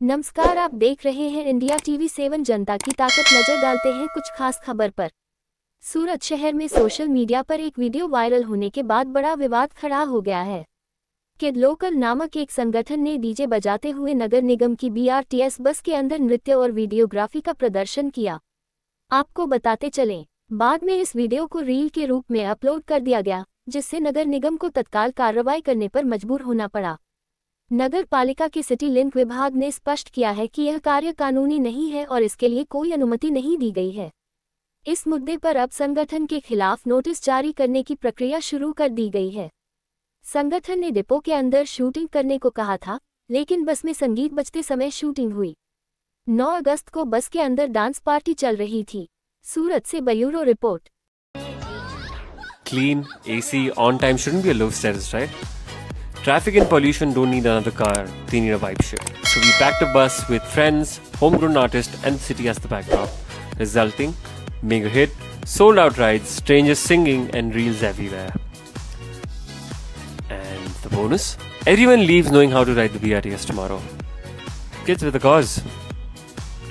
नमस्कार, आप देख रहे हैं इंडिया टीवी 7 जनता की ताकत। नजर डालते हैं कुछ खास खबर पर। सूरत शहर में सोशल मीडिया पर एक वीडियो वायरल होने के बाद बड़ा विवाद खड़ा हो गया है। किड लोकल नामक एक संगठन ने डीजे बजाते हुए नगर निगम की BRTS बस के अंदर नृत्य और वीडियोग्राफी का प्रदर्शन किया। आपको बताते चलें, बाद में इस वीडियो को रील के रूप में अपलोड कर दिया गया, जिससे नगर निगम को तत्काल कार्रवाई करने पर मजबूर होना पड़ा। नगर पालिका के सिटी लिंक विभाग ने स्पष्ट किया है कि यह कार्य कानूनी नहीं है और इसके लिए कोई अनुमति नहीं दी गई है। इस मुद्दे पर अब संगठन के खिलाफ नोटिस जारी करने की प्रक्रिया शुरू कर दी गई है। संगठन ने डिपो के अंदर शूटिंग करने को कहा था, लेकिन बस में संगीत बजते समय शूटिंग हुई। 9 अगस्त को बस के अंदर डांस पार्टी चल रही थी। सूरत से bureau report. Clean, AC, on time shouldn't be a low status, right? Traffic and pollution don't need another car, they need a vibe shift. So we packed a bus with friends, homegrown artists, and the city as the backdrop, resulting mega hit, sold out rides, strangers singing, and reels everywhere. And the bonus? Everyone leaves knowing how to ride the BRTS tomorrow. Kids with a cause.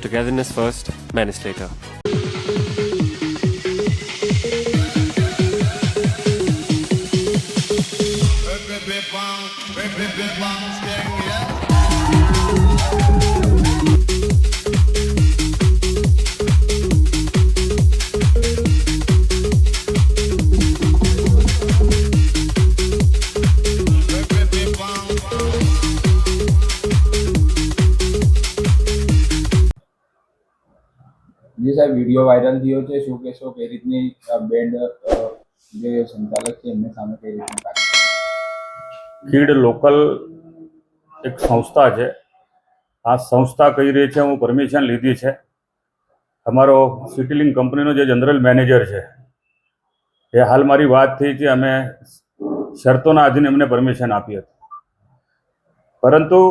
Togetherness first, menace later. જે સાહેબ video viral થયો છે, શું કહેશો કઈ રીતની band જે સંચાલક છે એમને સામે કઈ રીતના કાર્ય? કિડ લોકલ એક સંસ્થા છે. આ સંસ્થા કહી રહી છે હું પરમિશન લીધી છે. અમારો સિટીલિંક કંપનીનો જે જનરલ મેનેજર છે એ હાલ મારી વાત થઈ છે, અમે શરતોના આધીન એમને પરમિશન આપી હતી, પરંતુ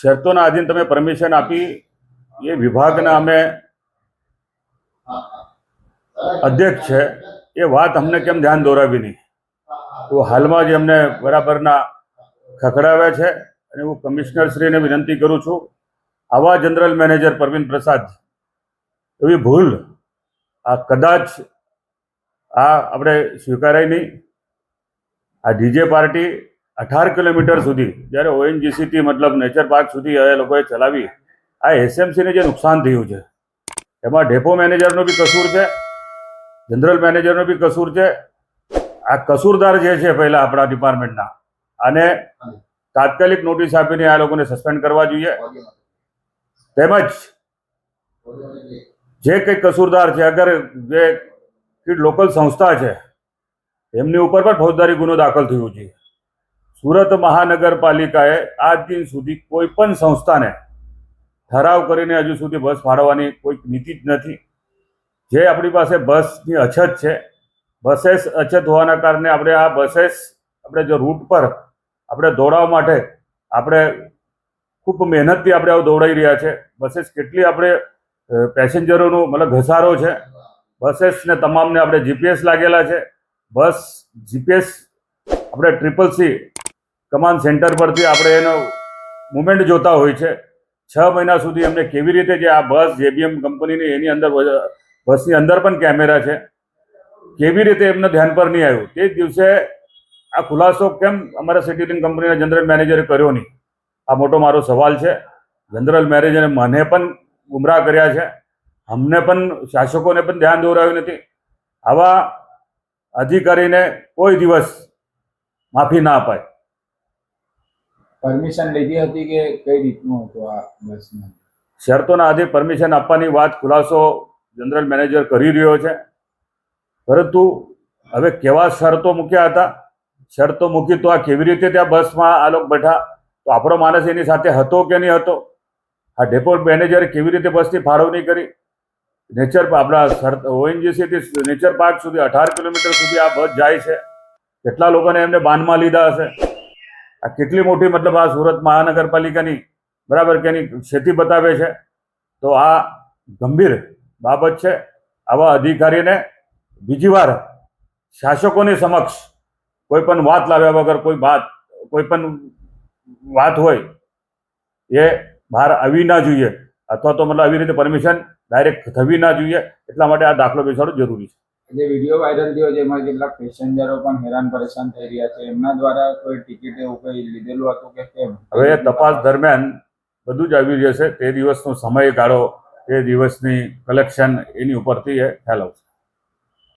શરતોના આધીન તમે પરમિશન આપી એ વિભાગના અમે અધ્યક્ષ છે એ વાત અમને કેમ ધ્યાન દોરાવી નહીં? તો હાલમાં જ એમને બરાબરના ખખડાવ્યા છે અને હું કમિશનરશ્રીને વિનંતી કરું છું, આવા જનરલ મેનેજર પ્રવીણ પ્રસાદ એવી ભૂલ આ કદાચ આપણે સ્વીકારાય નહીં. આ ડીજે પાર્ટી 18 કિલોમીટર સુધી જ્યારે ONGCથી મતલબ નેચર પાર્ક સુધી એ લોકોએ ચલાવી, આ SMCને જે નુકસાન થયું છે એમાં ડેપો મેનેજરનો બી કસૂર છે, જનરલ મેનેજરનો બી કસૂર છે. આ કસૂરદાર જે છે પહેલા આપણા ડિપાર્ટમેન્ટના, આને તાત્કાલિક નોટિસ આપીને આ લોકોને સસ્પેન્ડ કરવા જોઈએ. તેમજ જે કંઈ કસૂરદાર છે, અગર જે લોકલ સંસ્થા છે એમની ઉપર પણ ફોજદારી ગુનો દાખલ થયો છે. સુરત મહાનગરપાલિકાએ આજ દિન સુધી કોઈ પણ સંસ્થાને ઠરાવ કરીને હજુ સુધી બસ ફાળવવાની કોઈ નીતિ જ નથી. જે આપણી પાસે બસની અછત છે, બસેસ અછત હોવાના કારણે આપણે આ બસેસ આપણે જો રૂટ પર આપણે દોડાવવા માટે આપણે ખૂબ મહેનતથી આપણે દોડાઈ રહ્યા છે. બસેસ કેટલી આપણે પેસેન્જરોનો મતલબ ઘસારો છે. બસેસને તમામને આપણે GPS લાગેલા છે. બસ GPS આપણે CCC કમાન્ડ સેન્ટર પરથી આપણે એનો મુવમેન્ટ જોતા હોય છે. 6 મહિના સુધી અમને કેવી રીતે જે આ બસ JBM કંપનીની એની અંદર બસની અંદર પણ કેમેરા છે, કેવી રીતે એમને ધ્યાન પર નહીં આવ્યું? તે જ દિવસે આ ખુલાસો કેમ અમારા સિટીલિંક કંપનીના જનરલ મેનેજરે કર્યો નહીં? આ મોટો મારો સવાલ છે. જનરલ મેનેજરે મને પણ ગુમરાહ કર્યા છે, અમને પણ શાસકોને પણ ધ્યાન દોરાવ્યું નથી. આવા અધિકારીને કોઈ દિવસ માફી ના અપાય. પરમિશન લીધી હતી કે કઈ રીતનું હતું આ બસમાં? શરતોના આધીન પરમિશન આપવાની વાત ખુલાસો જનરલ મેનેજર કરી રહ્યો છે, પરંતુ હવે કેવા શરતો મૂક્યા હતા? શરતો મૂકી તો આ કેવી રીતે ત્યાં બસમાં આ લોકો બેઠા? તો આપણો માણસ એની સાથે હતો કે નહીં હતો? આ ડેપો મેનેજરે કેવી રીતે બસની ફાળવણી કરી? આપણા ONGCથી નેચર પાર્ક સુધી 18 કિલોમીટર સુધી આ બસ જાય છે. કેટલા લોકોને એમને બાનમાં લીધા હશે? આ કેટલી મોટી મતલબ આ સુરત મહાનગરપાલિકાની બરાબર કે એની ક્ષતિ બતાવે છે. તો આ ગંભીર બાબત છે. આવા અધિકારીને બીજી વાર શાસકોની સમક્ષ કોઈ પણ વાત લાવ્યા વગર કોઈ પણ વાત હોય એ બહાર આવી ના જોઈએ, અથવા તો મતલબ આવી રીતે પરમિશન ડાયરેક્ટ થવી ના જોઈએ. એટલા માટે આ દાખલો બેસાડવો જરૂરી છે. જે વિડીયો વાયરલ થયો જેમાં કેટલાક પેસેન્જરો પણ હેરાન પરેશાન થઈ રહ્યા છે, એમના દ્વારા કોઈ ટિકિટ એવું કંઈ લીધેલું હતું કે કેમ? હવે તપાસ દરમિયાન બધું જ આવી જશે. તે દિવસનો સમયગાળો, તે દિવસની કલેક્શન, એની ઉપરથી એ ખ્યાલ આવશે.